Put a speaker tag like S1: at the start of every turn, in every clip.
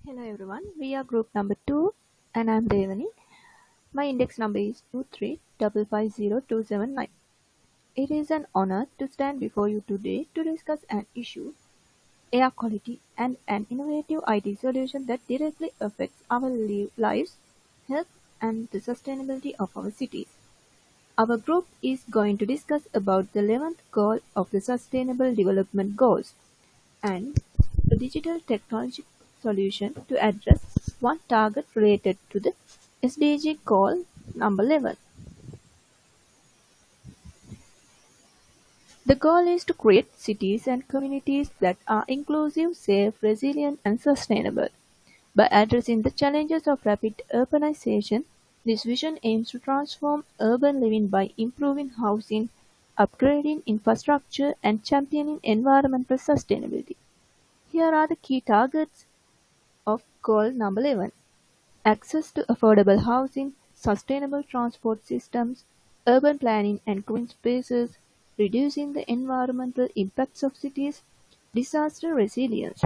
S1: Hello everyone, we are group number 2 and I am Devani. My index number is 23550,279. It is an honor to stand before you today to discuss an issue, air quality, and an innovative IT solution that directly affects our lives, health, and the sustainability of our cities. Our group is going to discuss about the 11th goal of the Sustainable Development Goals and a digital technology solution to address one target related to the SDG goal number 11. The goal is to create cities and communities that are inclusive, safe, resilient, and sustainable. By addressing the challenges of rapid urbanization, this vision aims to transform urban living by improving housing, upgrading infrastructure, and championing environmental sustainability. Here are the key targets of goal number 11: access to affordable housing, sustainable transport systems, urban planning and green spaces, reducing the environmental impacts of cities, disaster resilience.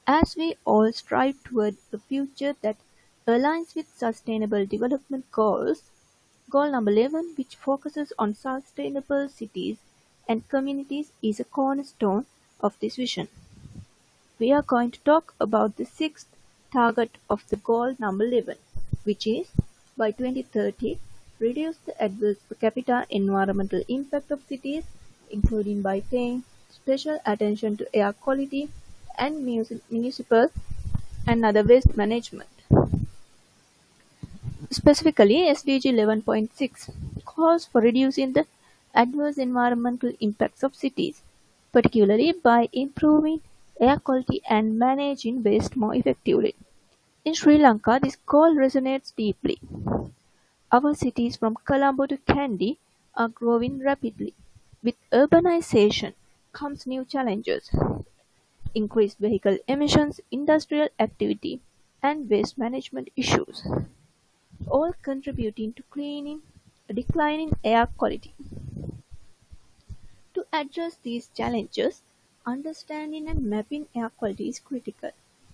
S1: As we all strive toward a future that aligns with Sustainable Development Goals, goal number 11, which focuses on sustainable cities and communities, is a cornerstone of this vision. We are going to talk about the sixth target of the goal number 11, which is, by 2030, reduce the adverse per capita environmental impact of cities, including by paying special attention to air quality and municipal and other waste management. Specifically, SDG 11.6 calls for reducing the adverse environmental impacts of cities, particularly by improving air quality and managing waste more effectively. In Sri Lanka, this goal resonates deeply. Our cities from Colombo to Kandy are growing rapidly. With urbanization comes new challenges: increased vehicle emissions, industrial activity, and waste management issues, all contributing to declining air quality. To address these challenges, understanding and mapping air quality is critical.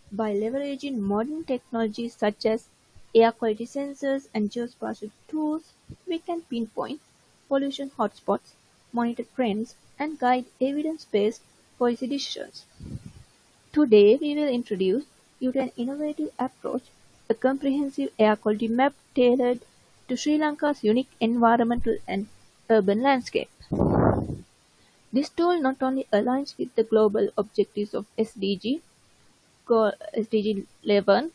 S1: By leveraging modern technologies such as air quality sensors and geospatial tools, we can pinpoint pollution hotspots, monitor trends, and guide evidence-based policy decisions. Today, we will introduce you to an innovative approach, a comprehensive air quality map tailored to Sri Lanka's unique environmental and urban landscape. This tool not only aligns with the global objectives of SDG 11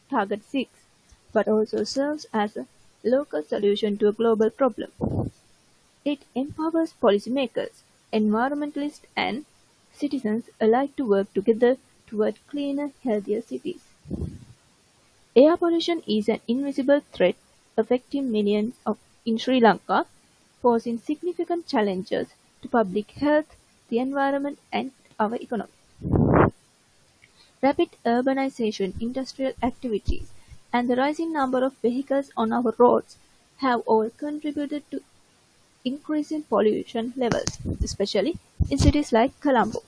S1: Target 6, but also serves as a local solution to a global problem. It empowers policymakers, environmentalists, and citizens alike to work together toward cleaner, healthier cities. Air pollution is an invisible threat affecting in Sri Lanka, posing significant challenges to public health, the environment, and our economy. Rapid urbanization, industrial activities, and the rising number of vehicles on our roads have all contributed to increasing pollution levels, especially in cities like Colombo.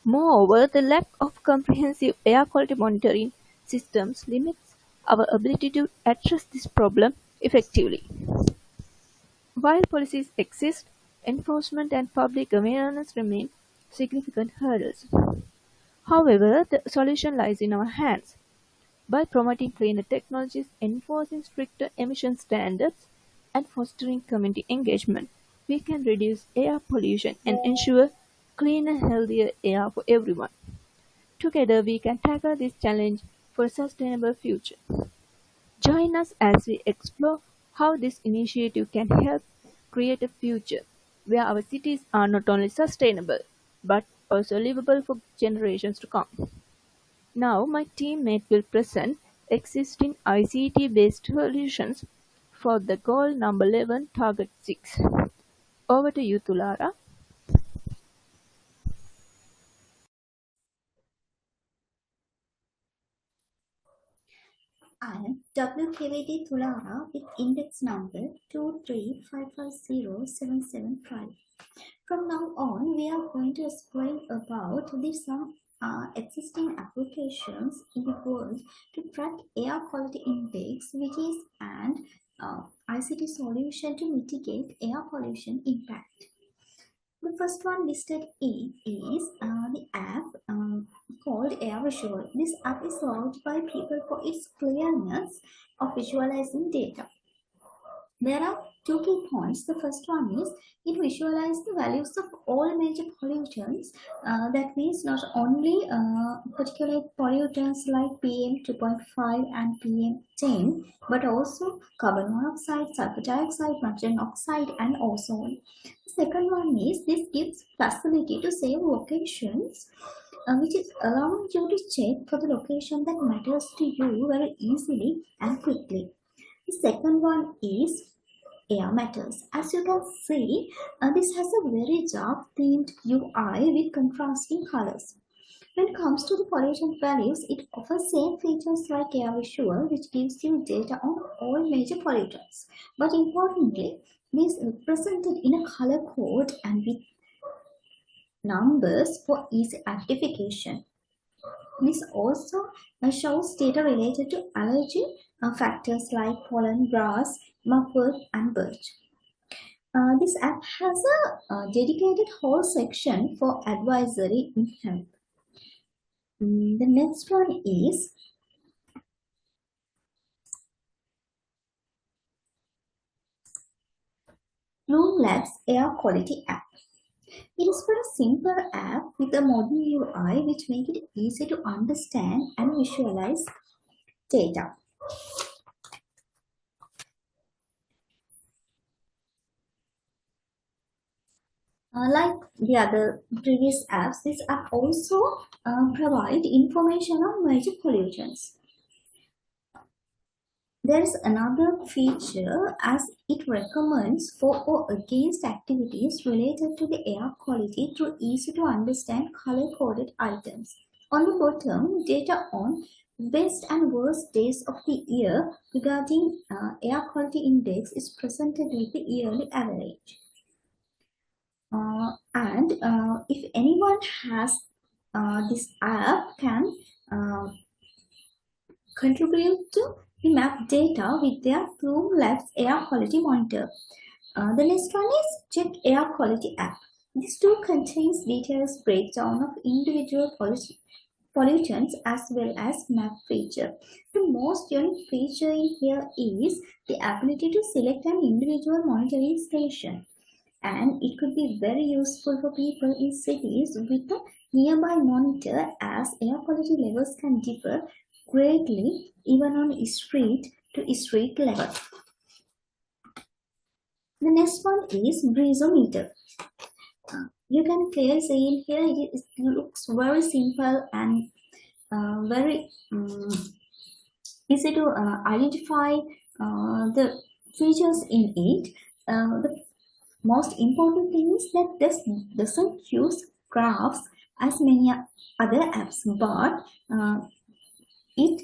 S1: Moreover, the lack of comprehensive air quality monitoring systems limits our ability to address this problem effectively. While policies exist, enforcement and public awareness remain significant hurdles. However, the solution lies in our hands. By promoting cleaner technologies, enforcing stricter emission standards, and fostering community engagement, we can reduce air pollution and ensure cleaner, healthier air for everyone. Together, we can tackle this challenge for a sustainable future. Join us as we explore how this initiative can help create a future where our cities are not only sustainable but also livable for generations to come. Now, my teammate will present existing ICT-based solutions for the goal number 11, target 6. Over to you, Tulara.
S2: I am WKVD Tulara with index number 23550,775. From now on, we are going to explain about the some existing applications in the world to track air quality index, which is an ICT solution to mitigate air pollution impact. The first one listed is the app called Air Visual. This app is loved by people for its clearness of visualizing data. There are two key points. The first one is it visualizes the values of all major pollutants. That means not only particulate pollutants like PM2.5 and PM10, but also carbon monoxide, sulfur dioxide, nitrogen oxide, and ozone. The second one is this gives facility to save locations, which is allowing you to check for the location that matters to you very easily and quickly. The second one is Air Matters. As you can see, this has a very dark themed UI with contrasting colors. When it comes to the pollution values, it offers same features like Air Visual, which gives you data on all major pollutants. But importantly, this is presented in a color code and with numbers for easy identification. This also shows data related to allergy factors like pollen, grass, mugwort, and birch. This app has a dedicated whole section for advisory in health. The next one is Plume Labs Air Quality App. It is for a simple app with a modern UI which makes it easy to understand and visualize data. Like the other previous apps, this app also provides information on major pollutants. There is another feature as it recommends for or against activities related to the air quality through easy to understand color-coded items. On the bottom, data on best and worst days of the year regarding air quality index is presented with the yearly average. If anyone has this app can contribute to the map data with their Plume Labs air quality monitor. The next one is Check Air Quality app. This tool contains details breakdown of individual pollutants as well as map feature. The most unique feature in here is the ability to select an individual monitoring station. And it could be very useful for people in cities with a nearby monitor as air quality levels can differ greatly even on street to street level. The next one is Breezometer. You can clearly see in here it looks very simple and very easy to identify the features in it. The most important thing is that this doesn't use graphs as many other apps, but it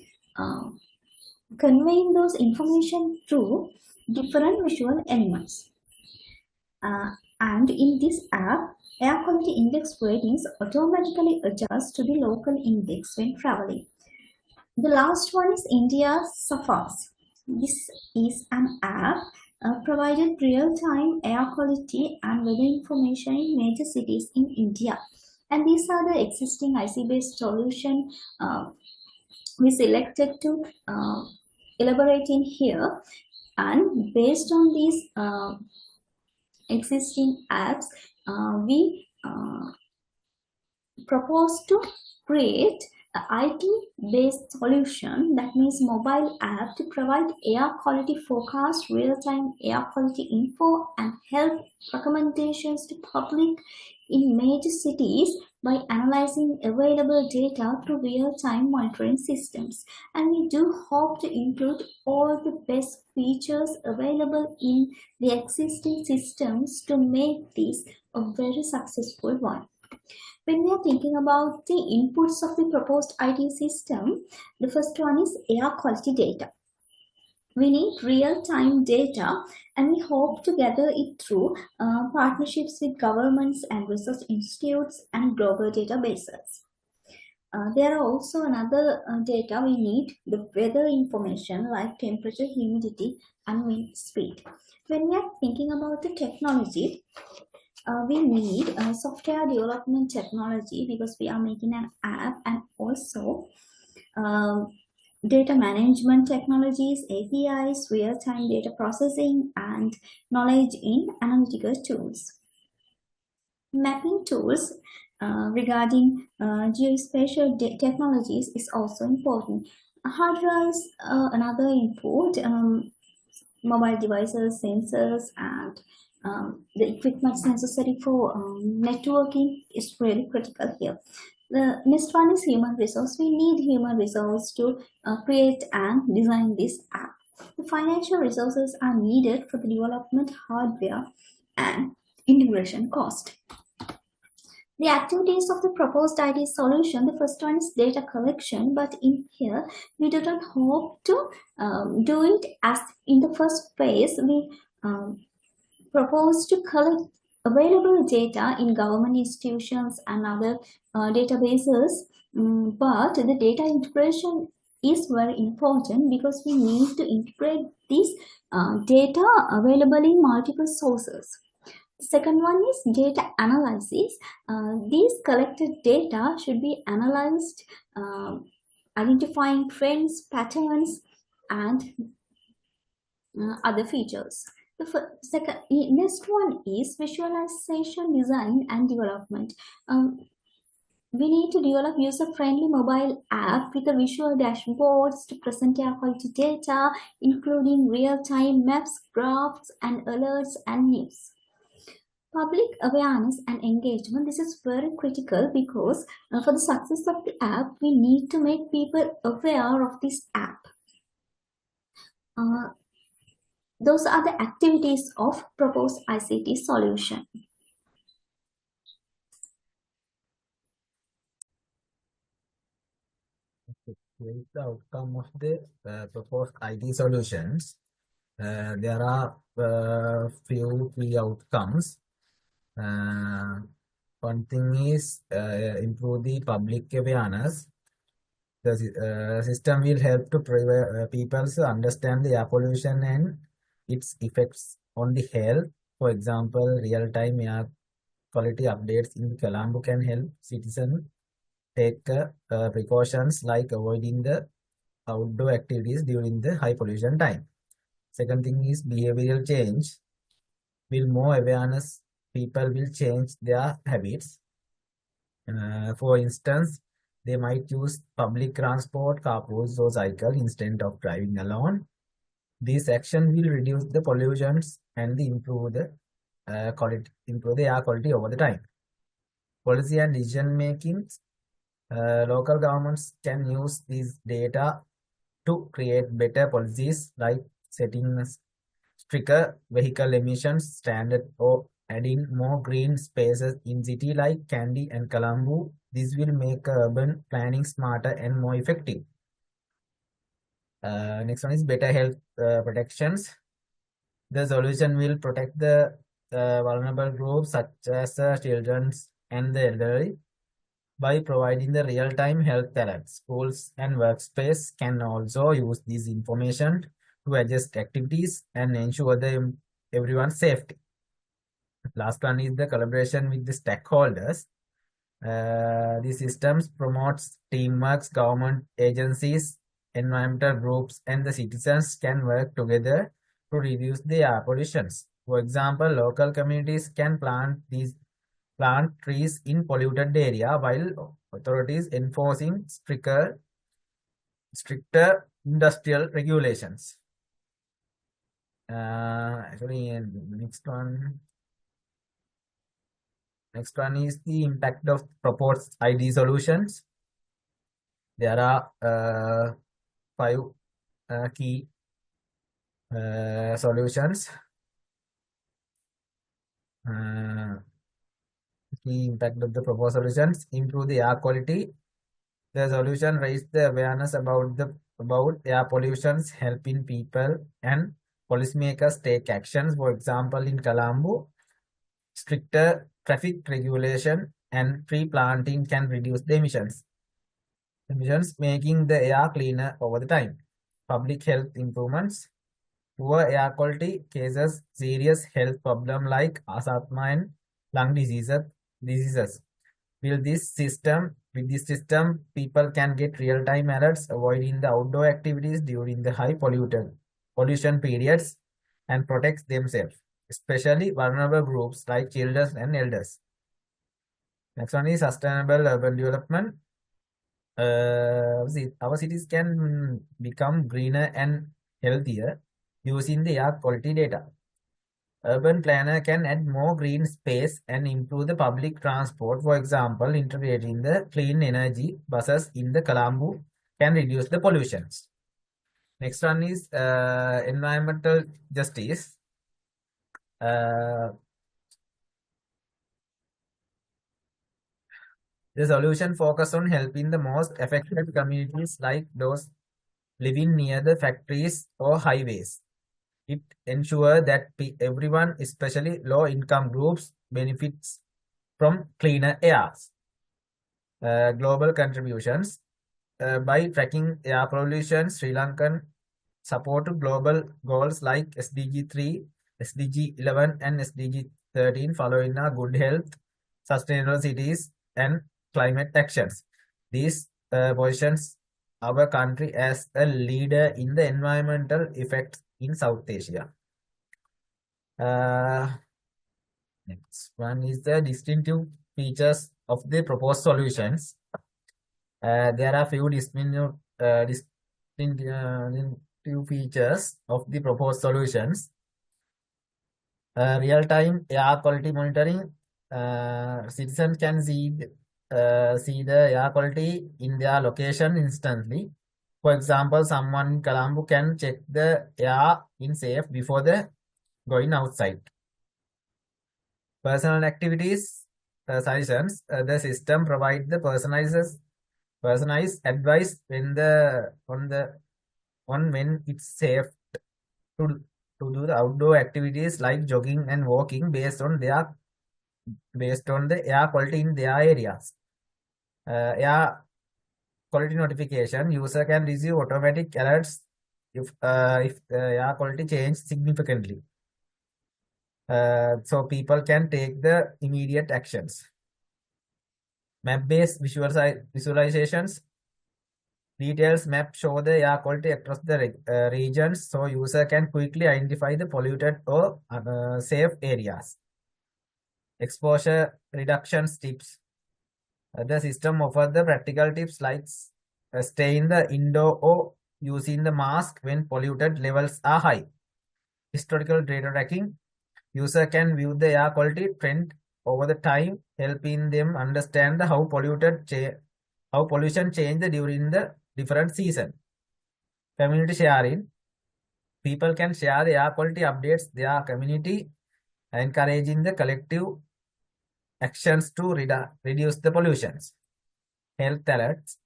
S2: conveying those information through different visual elements. And in this app, air quality index ratings automatically adjust to the local index when traveling. The last one is India Safas. This is an app provided real-time air quality and weather information in major cities in India. And these are the existing IC-based solution we selected to elaborate in here. And based on these existing apps, we propose to create an IT-based solution, that means mobile app, to provide air quality forecast, real-time air quality info, and help recommendations to public in major cities by analyzing available data through real-time monitoring systems. And we do hope to include all the best features available in the existing systems to make this a very successful one. When we are thinking about the inputs of the proposed IT system, the first one is air quality data. We need real-time data, and we hope to gather it through partnerships with governments and research institutes and global databases. There are also another data we need, the weather information like temperature, humidity, and wind speed. When we are thinking about the technology, we need software development technology because we are making an app, and also uh, data management technologies, APIs, real-time data processing, and knowledge in analytical tools. Mapping tools regarding geospatial technologies is also important. Hardware is another input. Mobile devices, sensors, and the equipment necessary for networking is really critical here. The next one is human resource. We need human resource to create and design this app. The financial resources are needed for the development hardware and integration cost. The activities of the proposed ID solution, the first one is data collection, but in here we do not hope to do it as in the first phase. We propose to collect available data in government institutions and other databases, but the data integration is very important because we need to integrate this data available in multiple sources. Second one is data analysis. These collected data should be analyzed, identifying trends, patterns, and other features. Next one is visualization, design, and development. We need to develop user-friendly mobile app with a visual dashboards to present air quality data, including real-time maps, graphs, and alerts and news. Public awareness and engagement, this is very critical because for the success of the app, we need to make people aware of this app. Those are the activities of proposed ICT solution.
S3: With the outcome of the proposed IT solutions, there are few key outcomes. One thing is improve the public awareness. The system will help to people to understand the air pollution and its effects on the health. For example, real-time air quality updates in Colombo can help citizens take precautions like avoiding the outdoor activities during the high pollution time. Second thing is behavioral change. With more awareness, people will change their habits. For instance, they might use public transport, carpools, or cycle instead of driving alone. This action will reduce the pollutions and improve the air quality over the time. Policy and decision making. Local governments can use this data to create better policies like setting stricter vehicle emissions standard or adding more green spaces in cities like Kandy and Colombo. This will make urban planning smarter and more effective. Next one is better health protections. The solution will protect the vulnerable groups such as children and the elderly by providing the real-time health alerts. Schools and workspace can also use this information to adjust activities and ensure everyone's safety. Last one is the collaboration with the stakeholders. The systems promotes teamwork. Government agencies, environmental groups, and the citizens can work together to reduce the air pollutions. For example, local communities can plant trees in polluted area while authorities enforcing stricter industrial regulations. Actually, next one is the impact of proposed ID solutions. There are 5 key solutions. Key impact of the proposed solutions: improve the air quality. The solution raise the awareness about air pollutions, helping people and policymakers take actions. For example, in Colombo, stricter traffic regulation and tree planting can reduce the emissions. emissions, making the air cleaner over the time. Public health improvements. Poor air quality causes serious health problems like asthma and lung diseases. With this system, people can get real-time alerts, avoiding the outdoor activities during the high pollution periods, and protect themselves, especially vulnerable groups like children and elders. Next one is sustainable urban development. Our cities can become greener and healthier using the air quality data. Urban planner can add more green space and improve the public transport. For example, integrating the clean energy buses in the Colombo can reduce the pollutions. Next one is environmental justice. The solution focus on helping the most affected communities like those living near the factories or highways. It ensures that everyone, especially low-income groups, benefits from cleaner airs. Global contributions. By tracking air pollution, Sri Lankan support to global goals like SDG 3, SDG 11, and SDG 13 following a good health, sustainable cities, and climate actions. These positions our country as a leader in the environmental effects in South Asia. Next one is the distinctive features of the proposed solutions. There are few distinctive features of the proposed solutions. Real-time air quality monitoring. Citizens can see the air quality in their location instantly. For example, someone in Colombo can check the air in safe before going outside. Personal activities suggestions. The system provides the personalized advice on when it's safe to do the outdoor activities like jogging and walking based on the air quality in their areas. Air quality notification. User can receive automatic alerts if air quality changes significantly. So people can take the immediate actions. Map-based visualizations. Details map show the air quality across the regions, so user can quickly identify the polluted or safe areas. Exposure reduction tips. The system offers the practical tips like stay in the indoor or using the mask when polluted levels are high. Historical data tracking. User can view the air quality trend over the time, helping them understand how pollution changed during the different season. Community sharing. People can share the air quality updates their community, encouraging the collective actions to reduce the pollutions. Health alerts.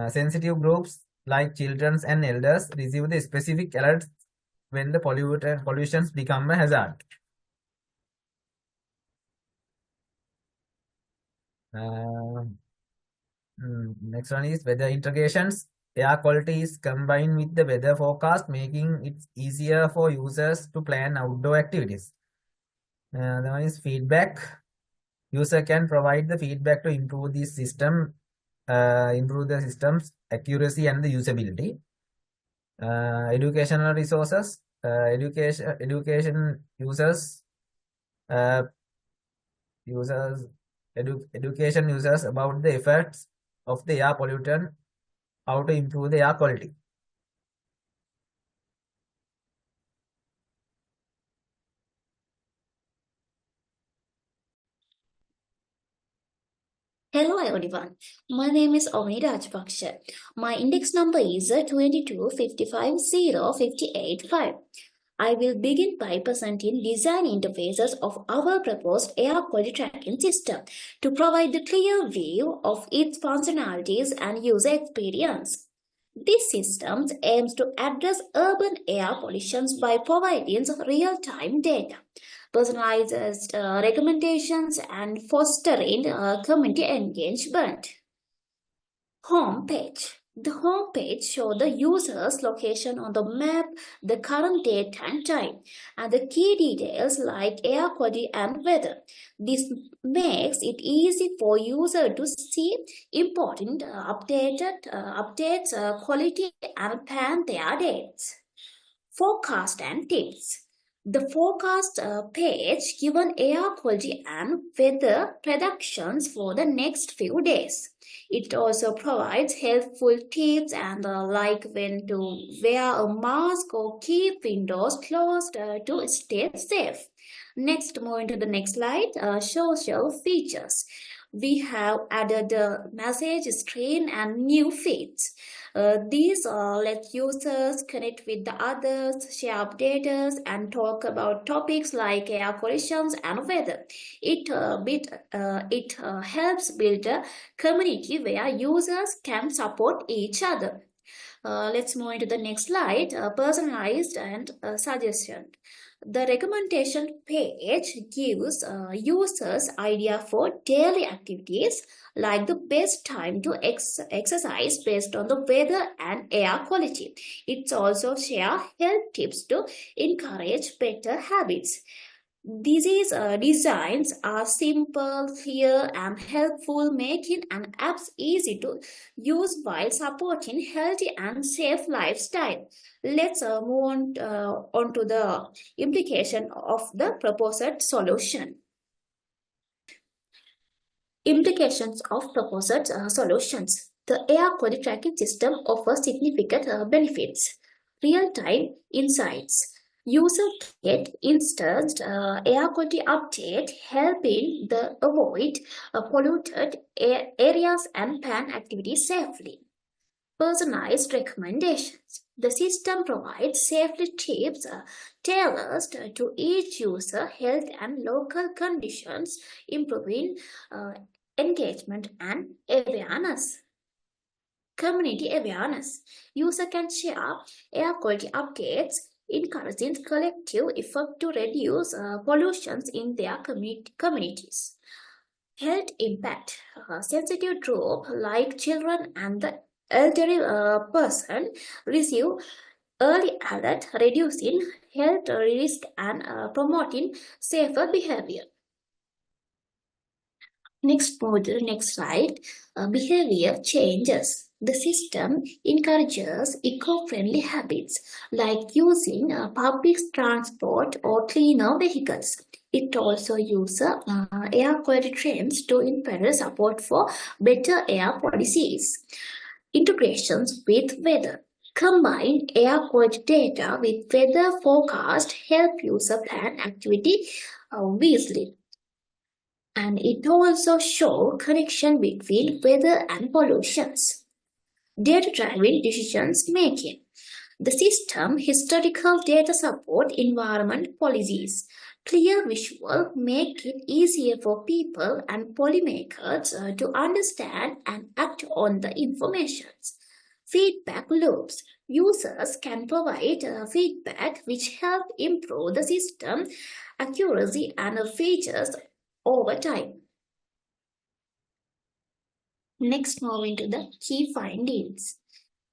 S3: Sensitive groups like children and elders receive the specific alerts when the pollutions become a hazard. Next one is weather integrations. Air quality is combined with the weather forecast, making it easier for users to plan outdoor activities. The one is feedback. User can provide the feedback to improve the system's accuracy and the usability. Educational resources. Education education users about the effects of the air pollutant, how to improve the air quality.
S4: Hello everyone, my name is Avani Rajpaksha. My index number is 22550585. I will begin by presenting design interfaces of our proposed air quality tracking system to provide a clear view of its functionalities and user experience. This system aims to address urban air pollution by providing real-time data, personalized recommendations, and fostering community engagement. Home page. The home page shows the user's location on the map, the current date and time, and the key details like air quality and weather. This makes it easy for user to see important updates, quality, and plan their dates. Forecast and tips. The forecast page given air quality and weather predictions for the next few days. It also provides helpful tips and like when to wear a mask or keep windows closed to stay safe. Next, moving to the next slide, social features. We have added the message screen and new feeds. These let users connect with the others, share updates, and talk about topics like air conditions and weather. It helps build a community where users can support each other. Let's move into the next slide, personalized and suggestion. The recommendation page gives users idea for daily activities like the best time to exercise based on the weather and air quality. It also shares health tips to encourage better habits. These designs are simple, clear, and helpful, making an apps easy to use while supporting healthy and safe lifestyle. Let's on to the implication of the proposed solution. Implications of proposed solutions. The air quality tracking system offers significant benefits. Real-time insights. Users get instant air quality update, helping the avoid polluted areas and plan activities safely. Personalized recommendations. The system provides safety tips tailored to each user health and local conditions, improving engagement and awareness. Community awareness. User can share air quality updates, encouraging collective effort to reduce pollutions in their communities. Health impact. Sensitive group like children and the elderly person receive early alert, reducing health risk and promoting safer behavior. Next model, next slide. Behavior changes. The system encourages eco-friendly habits like using public transport or cleaner vehicles. It also uses air quality trends to implement support for better air policies. Integrations with weather. Combine air quality data with weather forecast help user plan activity wisely. And it also shows connection between weather and pollutions. Data-driven decisions making. The system historical data support environment policies. Clear visual make it easier for people and policymakers to understand and act on the information. Feedback loops. Users can provide feedback which help improve the system accuracy and features over time. Next, move into the key findings.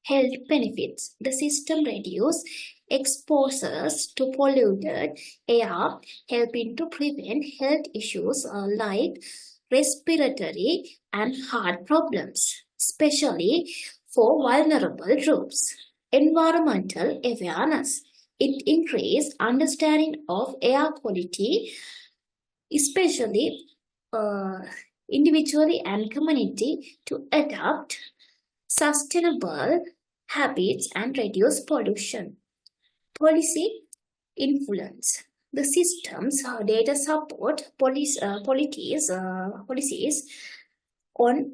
S4: Health benefits. The system reduces exposures to polluted air, helping to prevent health issues like respiratory and heart problems, especially for vulnerable groups. Environmental awareness. It increases understanding of air quality, especially individually and community, to adopt sustainable habits and reduce pollution. Policy influence. The system's data support policies on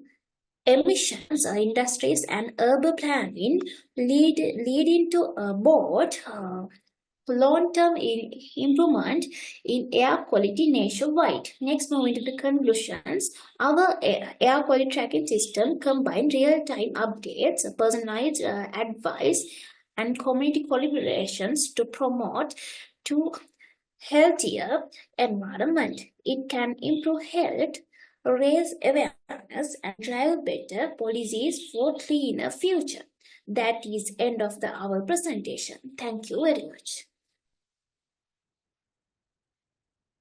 S4: emissions, industries, and urban planning leading to both long-term improvement in air quality nationwide. Next, moving to the conclusions. Our air quality tracking system combines real-time updates, personalized advice, and community collaborations to promote to healthier environment. It can improve health, raise awareness, and drive better policies for cleaner future. That is end of our presentation. Thank you very much.